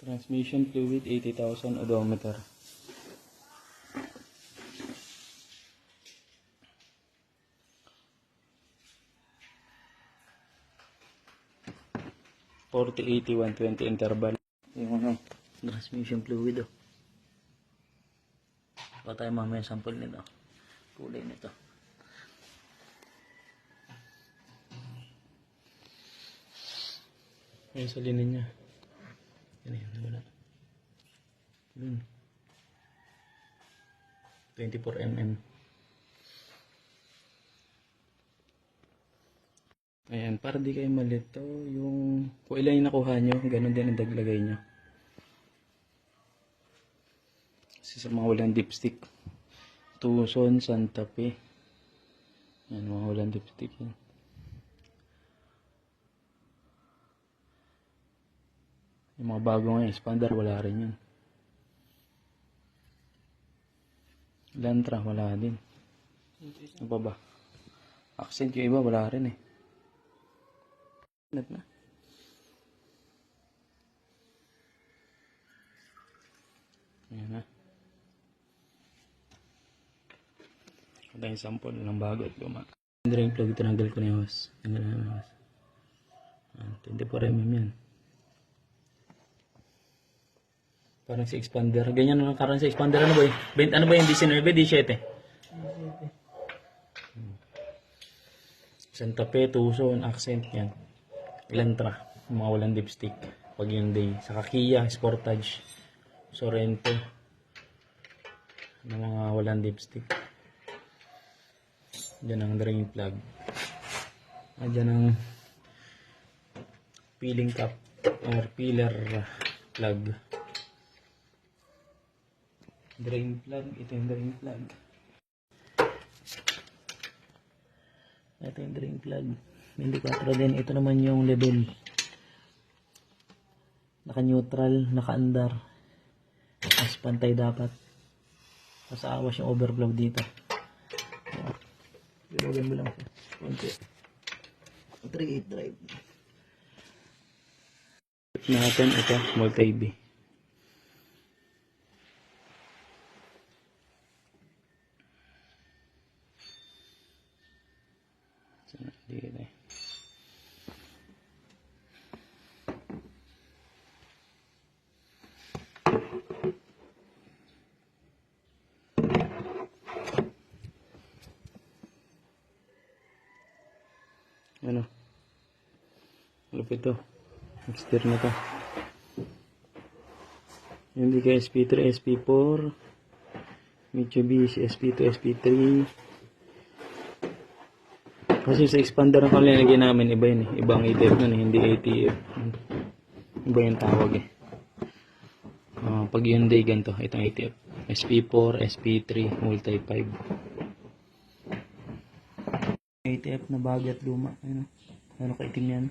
Transmission fluid 80,000 odometer. (40-80-120) interval. Yung transmission fluid Baka tayo mamaya sample nito. Kulay nito. Ayan sa linin niya. Yan, wala. 24 mm. Ayan, para di kayo malito, yung kung ilan yung nakuha nyo, ganun din ang daglagay nyo. Kasi sa mga walang dipstick, Tucson, Santa Fe, yan, mga walang dipstick yan. Yung mga bago ngayon, expander, wala rin yun. Lantra, wala din. Ano pa ba? Accent yung iba, wala rin na. Ayan na. Ito yung sample ng bago at luma. Drain plug, tinanggal ko na yung hose. Tanggal na yung hose. 24 mm yan. Parang sa expander. Ganyan na lang karang sa expander. Ano ba yun? Ano ba yung 19, 17? Santa Fe, Tucson, Accent yan. Elantra, mga walang dipstick. Pag yung day. Sa Kia, Sportage, Sorento. Mga walang dipstick. Diyan ang drain plug. Diyan ang peeling cap or peeler plug. Drain plug. Ito yung drain plug. Ito yung drain plug. 24 din. Ito naman yung level. Naka-neutral, naka-andar. Mas pantay dapat. Pasaawas yung overflow dito. Bilogin mo lang siya. Konti. 3-8 drive. Natin ito, multi-B. Dito ano? Lupit to. Steer na to. Hindi ka SP3, SP4, Mitsubishi SP2, SP3. Kasi sa expander na kalinagay namin, iba yun ibang ATF nun hindi ATF. Iba yung tawag pag yun day ganito, itong ATF. SP4, SP3, multi 5. ATF na bagay at luma. Ano kaitim yan?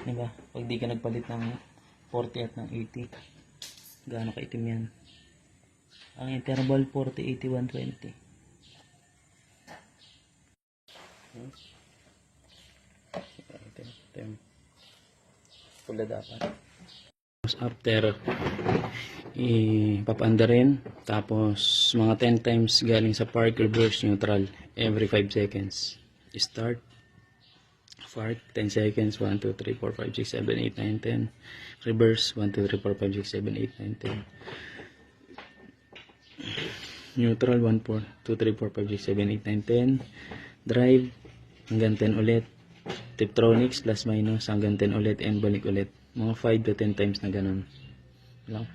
Diba? Pag di ka nagpalit ng 40 at ng 80, gaano kaitim yan? Ang interval 40, 80, 120. Pula dapat. After ipapanda rin, tapos mga 10 times galing sa park, reverse, neutral every 5 seconds. Start park 10 seconds, 1, 2, 3, 4, 5, 6, 7, 8, 9, 10. Reverse 1, 2, 3, 4, 5, 6, 7, 8, 9, 10. Neutral 1, 4, 2, 3, 4, 5, 6, 7, 8, 9, 10. Drive hanggang 10 ulit. Tiptronics plus minus hanggang 10 ulit and balik ulit. Mga 5 to 10 times na ganun lang.